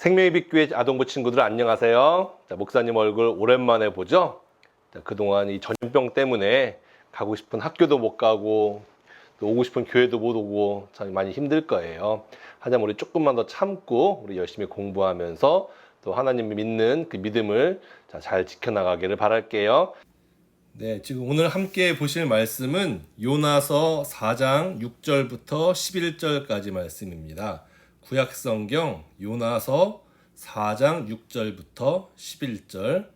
생명의 빛교회 아동부 친구들 안녕하세요. 자, 목사님 얼굴 오랜만에 보죠. 자, 그동안 이 전염병 때문에 가고 싶은 학교도 못 가고 또 오고 싶은 교회도 못 오고 참 많이 힘들 거예요. 하지만 우리 조금만 더 참고 우리 열심히 공부하면서 또 하나님 믿는 그 믿음을 잘 지켜나가기를 바랄게요. 네, 지금 오늘 함께 보실 말씀은 요나서 4장 6절부터 11절까지 말씀입니다. 구약성경 요나서 4장 6절부터 11절.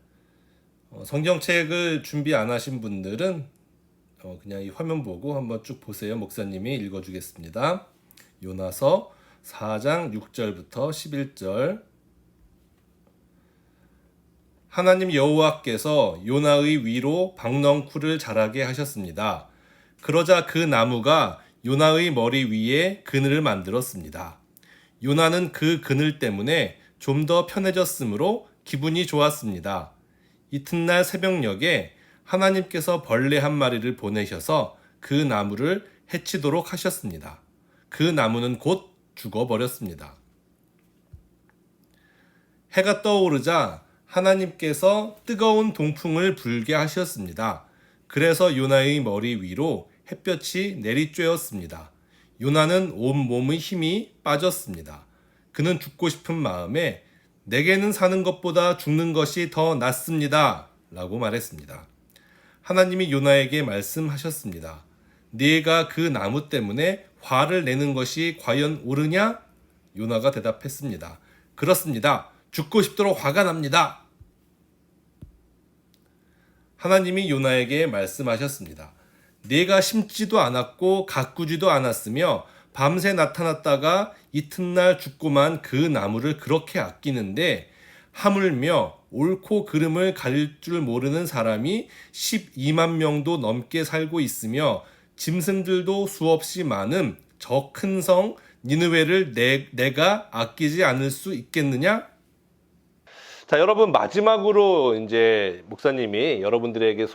성경책을 준비 안 하신 분들은 그냥 이 화면 보고 한번 쭉 보세요. 목사님이 읽어주겠습니다. 요나서 4장 6절부터 11절. 하나님 여호와께서 요나의 위로 박넝쿨을 자라게 하셨습니다. 그러자 그 나무가 요나의 머리 위에 그늘을 만들었습니다. 요나는 그 그늘 때문에 좀 더 편해졌으므로 기분이 좋았습니다. 이튿날 새벽녘에 하나님께서 벌레 한 마리를 보내셔서 그 나무를 해치도록 하셨습니다. 그 나무는 곧 죽어버렸습니다. 해가 떠오르자 하나님께서 뜨거운 동풍을 불게 하셨습니다. 그래서 요나의 머리 위로 햇볕이 내리쬐었습니다. 요나는 온몸의 힘이 빠졌습니다. 그는 죽고 싶은 마음에 내게는 사는 것보다 죽는 것이 더 낫습니다. 라고 말했습니다. 하나님이 요나에게 말씀하셨습니다. 네가 그 나무 때문에 화를 내는 것이 과연 옳으냐? 요나가 대답했습니다. 그렇습니다. 죽고 싶도록 화가 납니다. 하나님이 요나에게 말씀하셨습니다. 네가 심지도 않았고 가꾸지도 않았으며 밤새 나타났다가 이튿날 죽고만 그 나무를 그렇게 아끼는데 하물며 옳고 그름을 가릴 줄 모르는 사람이 12만 명도 넘게 살고 있으며 짐승들도 수없이 많은 저 큰 성 니느웨를 내가 아끼지 않을 수 있겠느냐? 자, 여러분 마지막으로 이제 목사님이 여러분들에게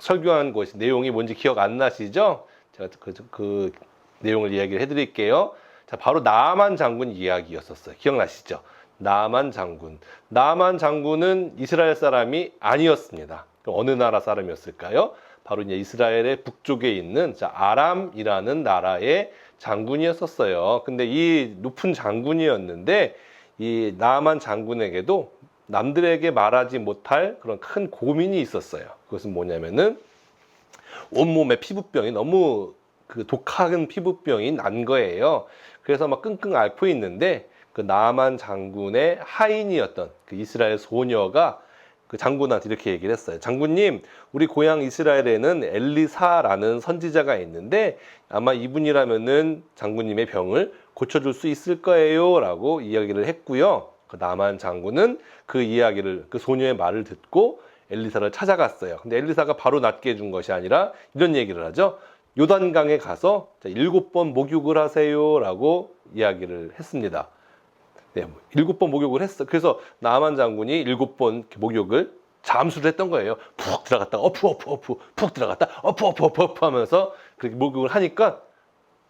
설교한 것이 내용이 뭔지 기억 안 나시죠? 제가 그 내용을 이야기를 해드릴게요. 자, 바로 나아만 장군 이야기였었어요. 기억나시죠? 나아만 장군. 나아만 장군은 이스라엘 사람이 아니었습니다. 그럼 어느 나라 사람이었을까요? 바로 이제 이스라엘의 북쪽에 있는 아람이라는 나라의 장군이었었어요. 근데 이 높은 장군이었는데 이 나아만 장군에게도 남들에게 말하지 못할 그런 큰 고민이 있었어요. 그것은 뭐냐면은 온몸에 피부병이 너무 독한 피부병이 난 거예요. 그래서 막 끙끙 앓고 있는데 그 나아만 장군의 하인이었던 그 이스라엘 소녀가 그 장군한테 이렇게 얘기를 했어요. 장군님, 우리 고향 이스라엘에는 엘리사라는 선지자가 있는데 아마 이분이라면은 장군님의 병을 고쳐줄 수 있을 거예요 라고 이야기를 했고요. 그 나아만 장군은 그 이야기를, 그 소녀의 말을 듣고 엘리사를 찾아갔어요. 근데 엘리사가 바로 낫게 해준 것이 아니라 이런 얘기를 하죠. 요단강에 가서 7번 목욕을 하세요 라고 이야기를 했습니다. 네, 7번 목욕을 했어. 그래서 나아만 장군이 7번 목욕을 잠수를 했던 거예요. 푹 들어갔다가 어프 푹 들어갔다 어프 하면서 그렇게 목욕을 하니까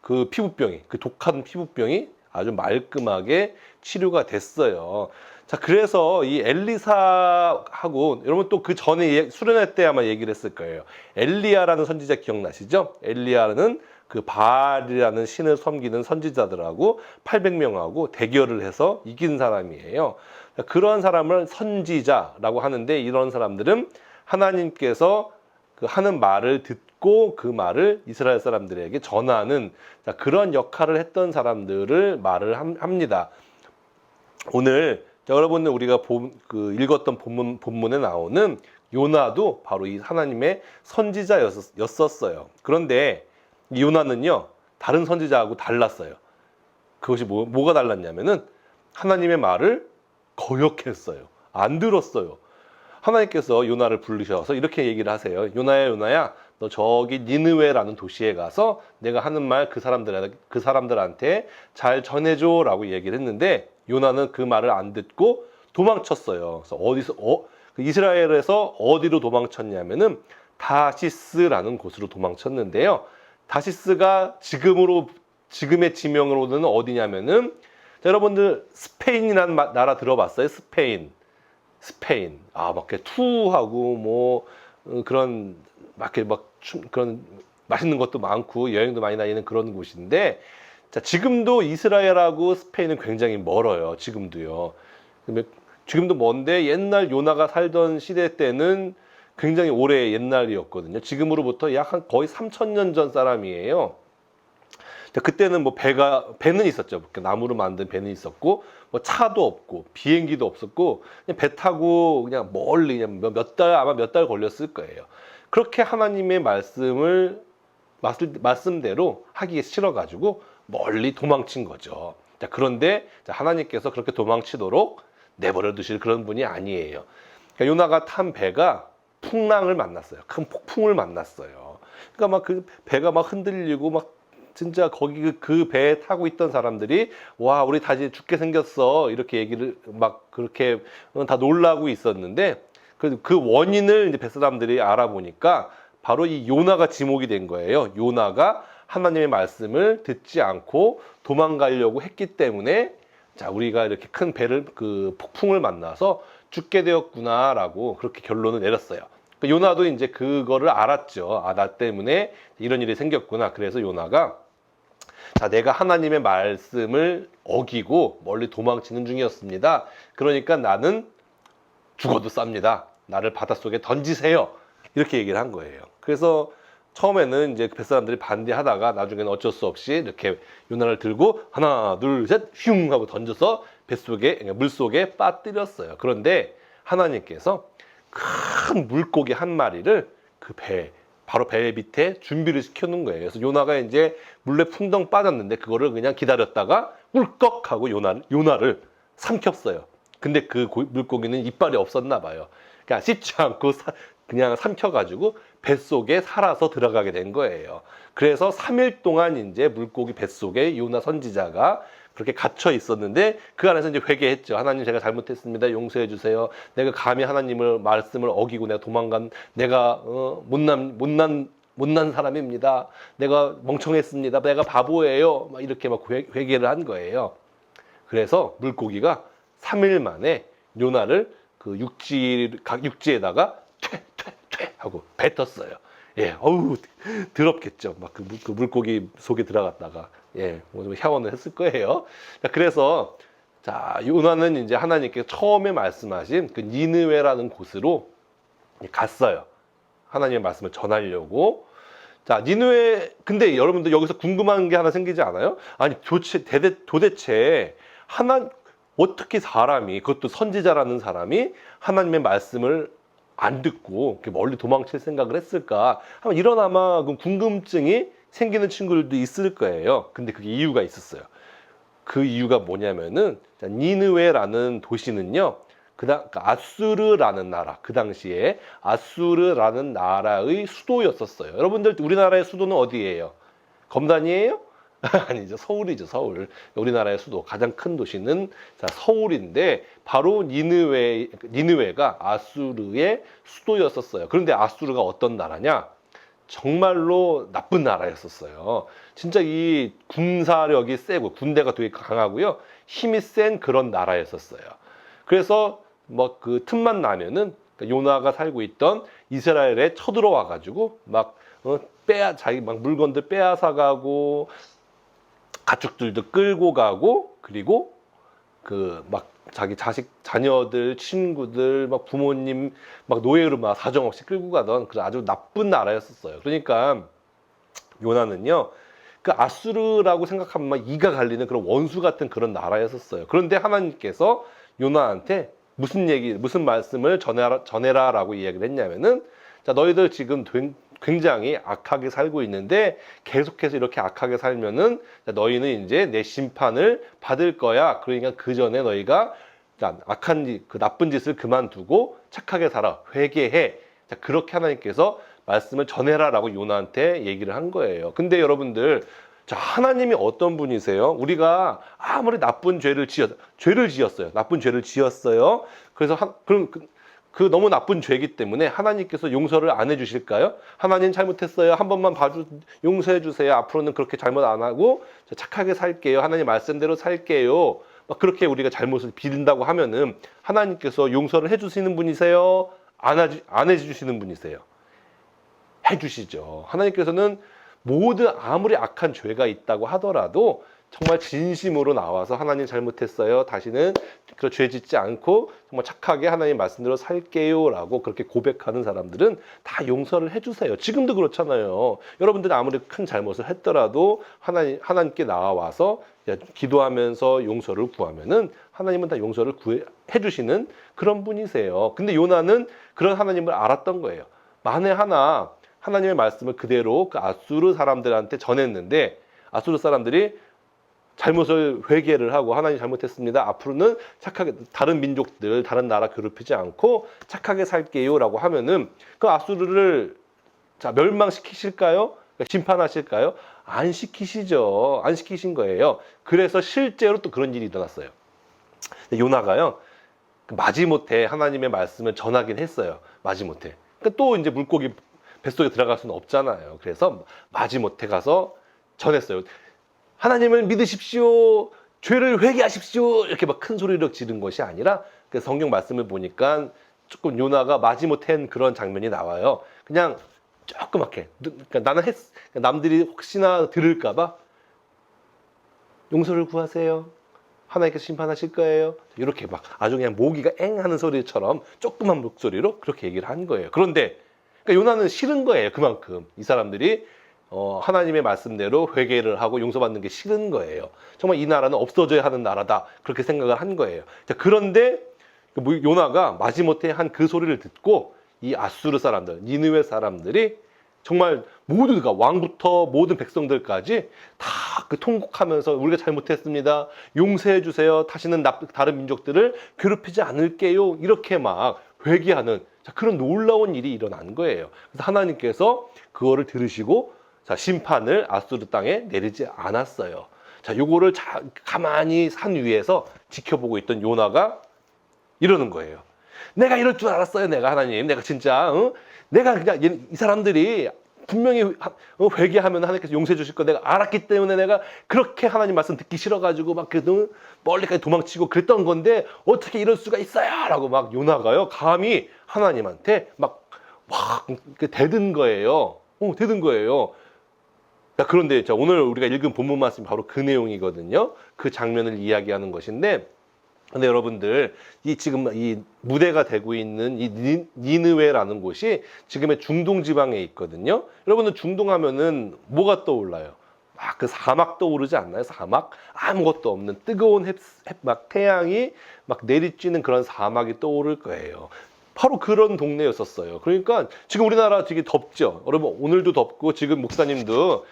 그 피부병이, 그 독한 피부병이 아주 말끔하게 치료가 됐어요. 자, 그래서 이 엘리사하고 여러분 또 그 전에 수련회 때 아마 얘기를 했을 거예요. 엘리야라는 선지자 기억나시죠? 엘리야는 그 바알이라는 신을 섬기는 선지자들하고 800명하고 대결을 해서 이긴 사람이에요. 그런 사람을 선지자라고 하는데 이런 사람들은 하나님께서 그 하는 말을 듣고 그 말을 이스라엘 사람들에게 전하는 그런 역할을 했던 사람들을 말을 합니다. 오늘 여러분들 우리가 읽었던 본문에 나오는 요나도 바로 이 하나님의 선지자였었어요. 그런데 이 요나는요, 다른 선지자하고 달랐어요. 그것이 뭐가 달랐냐면은 하나님의 말을 거역했어요. 안 들었어요. 하나님께서 요나를 부르셔서 이렇게 얘기를 하세요. 요나야, 요나야, 너 저기 니느웨라는 도시에 가서 내가 하는 말 그 사람들한테 잘 전해줘 라고 얘기를 했는데 요나는 그 말을 안 듣고 도망쳤어요. 그래서 이스라엘에서 어디로 도망쳤냐면은 다시스라는 곳으로 도망쳤는데요. 다시스가 지금의 지명으로는 어디냐면은 자, 여러분들 스페인이라는 나라 들어봤어요? 스페인. 막 이렇게 투하고 뭐 그런 막 이렇게 그런 맛있는 것도 많고 여행도 많이 다니는 그런 곳인데, 자, 지금도 이스라엘하고 스페인은 굉장히 멀어요. 지금도요. 지금도 먼데 옛날 요나가 살던 시대 때는 굉장히 오래 옛날이었거든요. 지금으로부터 약 한 거의 3,000년 전 사람이에요. 그때는 뭐 배는 있었죠. 나무로 만든 배는 있었고, 뭐 차도 없고, 비행기도 없었고, 그냥 배 타고 그냥 멀리 그냥 아마 몇 달 걸렸을 거예요. 그렇게 하나님의 말씀대로 하기 싫어가지고 멀리 도망친 거죠. 자, 그런데 하나님께서 그렇게 도망치도록 내버려 두실 그런 분이 아니에요. 그러니까 요나가 탄 배가 풍랑을 만났어요. 큰 폭풍을 만났어요. 그러니까 막 그 배가 막 흔들리고 막 진짜 거기 그 배에 타고 있던 사람들이 와, 우리 다시 죽게 생겼어, 이렇게 얘기를 막 그렇게 다 놀라고 있었는데, 그 원인을 이제 뱃사람들이 알아보니까 바로 이 요나가 지목이 된 거예요. 요나가 하나님의 말씀을 듣지 않고 도망가려고 했기 때문에, 자, 우리가 이렇게 큰 배를 그 폭풍을 만나서 죽게 되었구나라고 그렇게 결론을 내렸어요. 요나도 이제 그거를 알았죠. 아, 나 때문에 이런 일이 생겼구나. 그래서 요나가, 자, 내가 하나님의 말씀을 어기고 멀리 도망치는 중이었습니다. 그러니까 나는 죽어도 쌉니다. 나를 바닷속에 던지세요. 이렇게 얘기를 한 거예요. 그래서 처음에는 이제 뱃사람들이 반대하다가 나중에는 어쩔 수 없이 이렇게 요나를 들고 하나, 둘, 셋, 슝 하고 던져서 물속에 빠뜨렸어요. 그런데 하나님께서 큰 물고기 한 마리를 바로 배 밑에 준비를 시켜놓은 거예요. 그래서 요나가 이제 물에 풍덩 빠졌는데 그거를 그냥 기다렸다가 울컥하고 요나를 삼켰어요. 근데 그 물고기는 이빨이 없었나 봐요. 그러니까 씹지 않고 그냥 삼켜가지고 뱃속에 살아서 들어가게 된 거예요. 그래서 3일 동안 이제 물고기 뱃속에 요나 선지자가 그렇게 갇혀 있었는데, 그 안에서 이제 회개했죠. 하나님, 제가 잘못했습니다. 용서해 주세요. 내가 감히 하나님을 말씀을 어기고 내가 도망간 내가 못난 사람입니다. 내가 멍청했습니다. 내가 바보예요. 막 이렇게 막 회개를 한 거예요. 그래서 물고기가 3일 만에 요나를 그 육지에다가 퇴 하고 뱉었어요. 예, 어우, 더럽겠죠. 막 그 물고기 속에 들어갔다가, 예, 뭐 샤워는 했을 거예요. 자, 그래서, 자, 요나는 이제 하나님께 처음에 말씀하신 그 니느웨라는 곳으로 갔어요. 하나님의 말씀을 전하려고. 자, 니느웨, 근데 여러분들 여기서 궁금한 게 하나 생기지 않아요? 아니, 도대체 어떻게 사람이, 그것도 선지자라는 사람이 하나님의 말씀을 안 듣고 이렇게 멀리 도망칠 생각을 했을까? 이런 아마 궁금증이 생기는 친구들도 있을 거예요. 근데 그게 이유가 있었어요. 그 이유가 뭐냐면은, 니느웨라는 도시는요, 아수르라는 나라, 그 당시에 아수르라는 나라의 수도였었어요. 여러분들, 우리나라의 수도는 어디예요? 검단이에요? 아니죠. 서울이죠, 서울. 우리나라의 수도, 가장 큰 도시는 서울인데, 바로 니느웨가 아수르의 수도였었어요. 그런데 아수르가 어떤 나라냐? 정말로 나쁜 나라였었어요. 진짜 이 군사력이 세고, 군대가 되게 강하고요, 힘이 센 그런 나라였었어요. 그래서 뭐 그 틈만 나면은 요나가 살고 있던 이스라엘에 쳐들어와 가지고 자기 물건들 빼앗아가고, 가축들도 끌고 가고, 그리고 자기 자녀들, 친구들, 부모님, 노예로 사정없이 끌고 가던 그런 아주 나쁜 나라였었어요. 그러니까 요나는요, 그 아수르라고 생각하면 이가 갈리는 그런 원수 같은 그런 나라였었어요. 그런데 하나님께서 요나한테 무슨 말씀을 전해라라고 이야기를 했냐면은, 자, 너희들 지금 굉장히 악하게 살고 있는데 계속해서 이렇게 악하게 살면은 너희는 이제 내 심판을 받을 거야. 그러니까 그 전에 너희가 그 나쁜 짓을 그만두고 착하게 살아, 회개해. 자, 그렇게 하나님께서 말씀을 전해라라고 요나한테 얘기를 한 거예요. 근데 여러분들, 자, 하나님이 어떤 분이세요? 우리가 아무리 나쁜 죄를 지었어요. 나쁜 죄를 지었어요. 그래서 너무 나쁜 죄이기 때문에 하나님께서 용서를 안 해주실까요? 하나님 잘못했어요. 한 번만 용서해 주세요. 앞으로는 그렇게 잘못 안 하고 착하게 살게요. 하나님 말씀대로 살게요. 막 그렇게 우리가 잘못을 빌린다고 하면은 하나님께서 용서를 해주시는 분이세요? 안 해주시는 분이세요? 해주시죠. 하나님께서는 모든 아무리 악한 죄가 있다고 하더라도 정말 진심으로 나와서 하나님 잘못했어요. 다시는 그 죄 짓지 않고 정말 착하게 하나님 말씀대로 살게요 라고 그렇게 고백하는 사람들은 다 용서를 해주세요. 지금도 그렇잖아요. 여러분들이 아무리 큰 잘못을 했더라도 하나님께 나와서 기도하면서 용서를 구하면은 하나님은 다 용서를 해주시는 그런 분이세요. 근데 요나는 그런 하나님을 알았던 거예요. 만에 하나 하나님의 말씀을 그대로 그 아수르 사람들한테 전했는데 아수르 사람들이 잘못을 회개를 하고 하나님 잘못했습니다. 앞으로는 착하게 다른 민족들, 다른 나라 괴롭히지 않고 착하게 살게요 라고 하면은 그 아수르를 멸망시키실까요? 심판하실까요? 안 시키시죠. 안 시키신 거예요. 그래서 실제로 또 그런 일이 일어났어요. 요나가요. 마지못해 하나님의 말씀을 전하긴 했어요. 마지못해. 그러니까 또 이제 물고기 뱃속에 들어갈 수는 없잖아요. 그래서 마지못해 가서 전했어요. 하나님을 믿으십시오. 죄를 회개하십시오. 이렇게 막 큰 소리로 지른 것이 아니라 그 성경 말씀을 보니까 조금 요나가 마지못한 그런 장면이 나와요. 그냥 조그맣게. 그러니까 나는 남들이 혹시나 들을까봐 용서를 구하세요. 하나님께서 심판하실 거예요. 이렇게 막 아주 그냥 모기가 엥 하는 소리처럼 조그만 목소리로 그렇게 얘기를 한 거예요. 그런데 그러니까 요나는 싫은 거예요. 그만큼 이 사람들이 하나님의 말씀대로 회개를 하고 용서받는 게 싫은 거예요. 정말 이 나라는 없어져야 하는 나라다. 그렇게 생각을 한 거예요. 자, 그런데 요나가 마지못해 한 그 소리를 듣고 이 아수르 사람들, 니느웨 사람들이 정말 모두가 왕부터 모든 백성들까지 다 그 통곡하면서 우리가 잘못했습니다. 용서해 주세요. 다시는 다른 민족들을 괴롭히지 않을게요. 이렇게 막 회개하는 그런 놀라운 일이 일어난 거예요. 그래서 하나님께서 그거를 들으시고 심판을 아수르 땅에 내리지 않았어요. 자, 요거를 가만히 산 위에서 지켜보고 있던 요나가 이러는 거예요. 내가 이럴 줄 알았어요. 내가 하나님, 내가 진짜 내가 그냥 이 사람들이 분명히 회개하면 하나님께서 용서해 주실 거 내가 알았기 때문에 내가 그렇게 하나님 말씀 듣기 싫어가지고 막 멀리까지 도망치고 그랬던 건데 어떻게 이럴 수가 있어요? 라고 막 요나가요. 감히 하나님한테 막 대든 거예요. 대든 거예요. 자, 그런데 오늘 우리가 읽은 본문 말씀이 바로 그 내용이거든요. 그 장면을 이야기하는 것인데, 근데 여러분들 지금 이 무대가 되고 있는 이 니느웨라는 곳이 지금의 중동 지방에 있거든요. 여러분들 중동하면은 뭐가 떠올라요? 막 그 사막 떠오르지 않나요? 사막 아무것도 없는 뜨거운 막 태양이 막 내리쬐는 그런 사막이 떠오를 거예요. 바로 그런 동네였었어요. 그러니까 지금 우리나라 되게 덥죠. 여러분 오늘도 덥고 지금 목사님도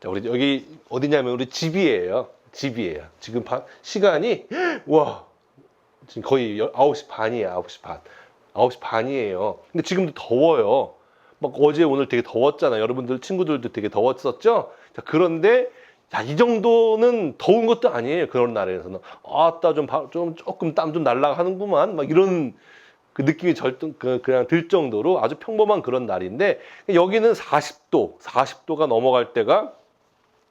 자, 우리 여기 어디냐면 우리 집이에요. 집이에요. 지금 시간이 와 지금 거의 9시 반이에요. 9시 반. 9시 반이에요. 근데 지금도 더워요. 막 어제 오늘 되게 더웠잖아요. 여러분들 친구들도 되게 더웠었죠. 자, 그런데 자, 이 정도는 더운 것도 아니에요. 그런 날에서는 아따 조금 땀 좀 날라가는구만. 막 이런 그 느낌이 그냥 들 정도로 아주 평범한 그런 날인데 여기는 40도가 넘어갈 때가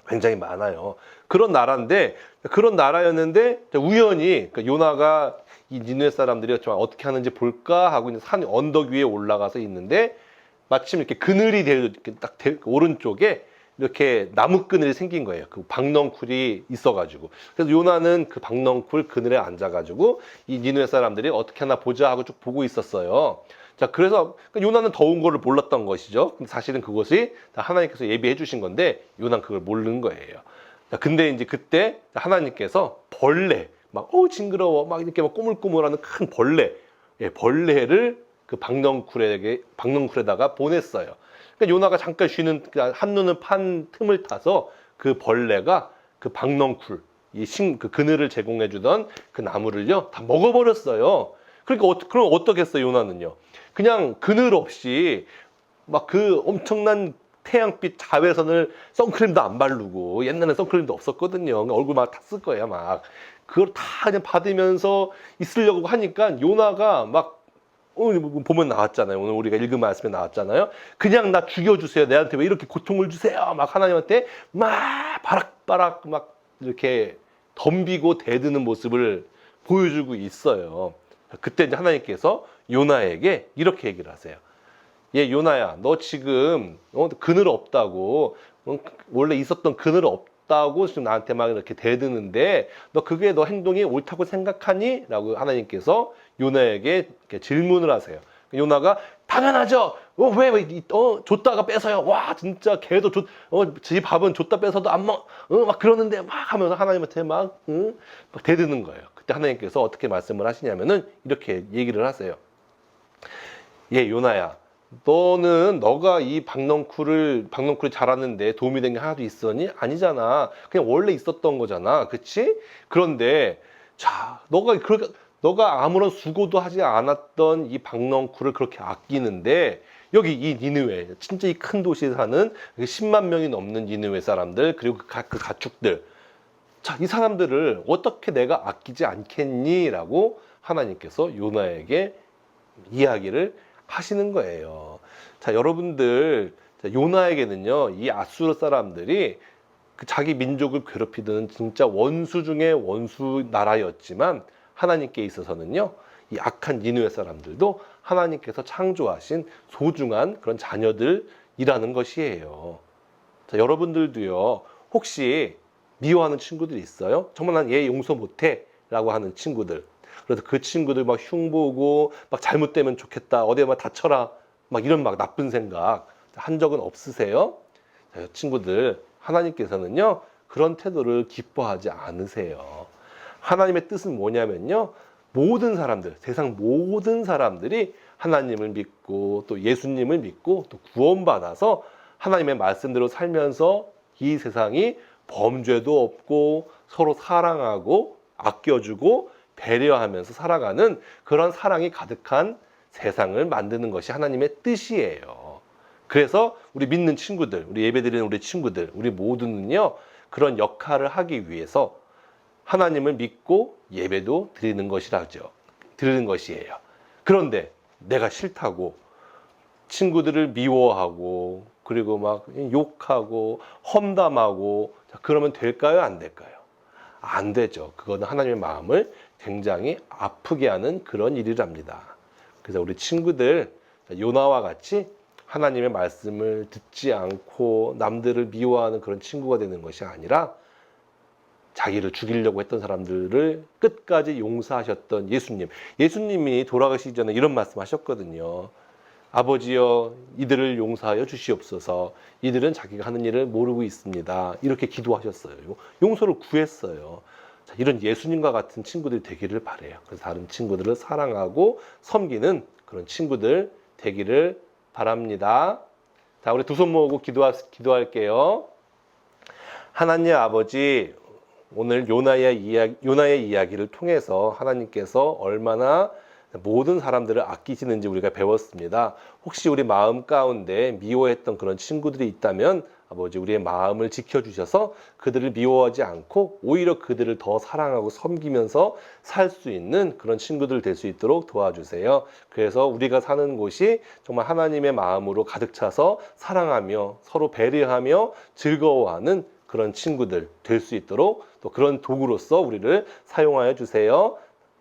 굉장히 많아요. 그런 나라인데 그런 나라였는데 우연히 요나가 이 니느웨 사람들이 정말 어떻게 하는지 볼까 하고 있는 산 언덕 위에 올라가서 있는데 마침 이렇게 그늘이 이렇게 딱 오른쪽에 이렇게 나무 그늘이 생긴 거예요. 그 박넝쿨이 있어가지고 그래서 요나는 그 박넝쿨 그늘에 앉아가지고 이 니느웨 사람들이 어떻게 하나 보자 하고 쭉 보고 있었어요. 자, 그래서 요나는 더운 거를 몰랐던 것이죠. 근데 사실은 그것이 다 하나님께서 예비해 주신 건데 요나는 그걸 모르는 거예요. 자, 근데 이제 그때 하나님께서 벌레 막 징그러워 막 이렇게 막 꼬물꼬물하는 큰 벌레를 그 박넝쿨에다가 보냈어요. 그러니까 요나가 잠깐 쉬는 한눈을 판 틈을 타서 그 벌레가 그 박넝쿨 그 그늘을 제공해 주던 그 나무를요 다 먹어버렸어요. 그러니까 그럼 어떻겠어요 요나는요? 그냥 그늘 없이 막 그 엄청난 태양빛 자외선을 선크림도 안 바르고 옛날에 선크림도 없었거든요. 얼굴 막 탔을 거예요 막. 그걸 다 그냥 받으면서 있으려고 하니까 요나가 막 오늘 보면 나왔잖아요. 오늘 우리가 읽은 말씀에 나왔잖아요. 그냥 나 죽여주세요. 내한테 왜 이렇게 고통을 주세요. 막 하나님한테 막 바락바락 막 이렇게 덤비고 대드는 모습을 보여주고 있어요. 그때 이제 하나님께서 요나에게 이렇게 얘기를 하세요. 얘 요나야, 너 지금 그늘 없다고, 원래 있었던 그늘 없다고 지금 나한테 막 이렇게 대드는데 너 그게 너 행동이 옳다고 생각하니? 라고 하나님께서 요나에게 이렇게 질문을 하세요. 요나가 당연하죠. 줬다가 뺏어요. 와, 진짜 걔도 지 밥은 줬다 뺏어도 안 막 그러는데 막 하면서 하나님한테 막 대드는 거예요. 그때 하나님께서 어떻게 말씀을 하시냐면은 이렇게 얘기를 하세요. 예, 요나야. 너가 이 박넝쿨이 자랐는데 도움이 된 게 하나도 있었니? 아니잖아. 그냥 원래 있었던 거잖아. 그치? 그런데, 자, 너가 아무런 수고도 하지 않았던 이 박넝쿨을 그렇게 아끼는데, 여기 이 니느웨, 진짜 이 큰 도시에 사는 10만 명이 넘는 니느웨 사람들, 그리고 그 가축들. 자, 이 사람들을 어떻게 내가 아끼지 않겠니? 라고 하나님께서 요나에게 이야기를 하시는 거예요. 자, 여러분들, 요나에게는요, 이 아수르 사람들이 그 자기 민족을 괴롭히던 진짜 원수 중에 원수 나라였지만 하나님께 있어서는요, 이 악한 니느웨 사람들도 하나님께서 창조하신 소중한 그런 자녀들이라는 것이에요. 자, 여러분들도요, 혹시 미워하는 친구들이 있어요? 정말 난 얘 용서 못해 라고 하는 친구들. 그래서 그 친구들 막 흉보고 막 잘못되면 좋겠다, 어디에 막 다쳐라, 막 이런 막 나쁜 생각 한 적은 없으세요? 자, 친구들, 하나님께서는요, 그런 태도를 기뻐하지 않으세요. 하나님의 뜻은 뭐냐면요, 모든 사람들, 세상 모든 사람들이 하나님을 믿고 또 예수님을 믿고 또 구원받아서 하나님의 말씀대로 살면서 이 세상이 범죄도 없고 서로 사랑하고 아껴주고 배려하면서 살아가는 그런 사랑이 가득한 세상을 만드는 것이 하나님의 뜻이에요. 그래서 우리 믿는 친구들, 우리 예배드리는 우리 친구들, 우리 모두는요, 그런 역할을 하기 위해서 하나님을 믿고 예배도 드리는 것이에요. 그런데 내가 싫다고 친구들을 미워하고 그리고 막 욕하고 험담하고, 그러면 될까요? 안 될까요? 안 되죠. 그거는 하나님의 마음을 굉장히 아프게 하는 그런 일이랍니다. 그래서 우리 친구들, 요나와 같이 하나님의 말씀을 듣지 않고 남들을 미워하는 그런 친구가 되는 것이 아니라 자기를 죽이려고 했던 사람들을 끝까지 용서하셨던 예수님이 돌아가시기 전에 이런 말씀 하셨거든요. 아버지여, 이들을 용서하여 주시옵소서. 이들은 자기가 하는 일을 모르고 있습니다. 이렇게 기도하셨어요. 용서를 구했어요. 자, 이런 예수님과 같은 친구들이 되기를 바라요. 그래서 다른 친구들을 사랑하고 섬기는 그런 친구들 되기를 바랍니다. 자, 우리 두 손 모으고 기도할게요. 하나님 아버지, 오늘 요나의 이야기를 통해서 하나님께서 얼마나 모든 사람들을 아끼시는지 우리가 배웠습니다. 혹시 우리 마음 가운데 미워했던 그런 친구들이 있다면 아버지, 우리의 마음을 지켜주셔서 그들을 미워하지 않고 오히려 그들을 더 사랑하고 섬기면서 살 수 있는 그런 친구들 될 수 있도록 도와주세요. 그래서 우리가 사는 곳이 정말 하나님의 마음으로 가득 차서 사랑하며 서로 배려하며 즐거워하는 그런 친구들 될 수 있도록 또 그런 도구로서 우리를 사용하여 주세요.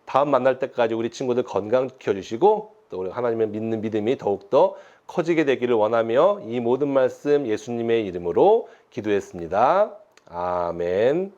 다음 만날 때까지 우리 친구들 건강 지켜주시고 또 우리 하나님을 믿는 믿음이 더욱더 커지게 되기를 원하며 이 모든 말씀 예수님의 이름으로 기도했습니다. 아멘.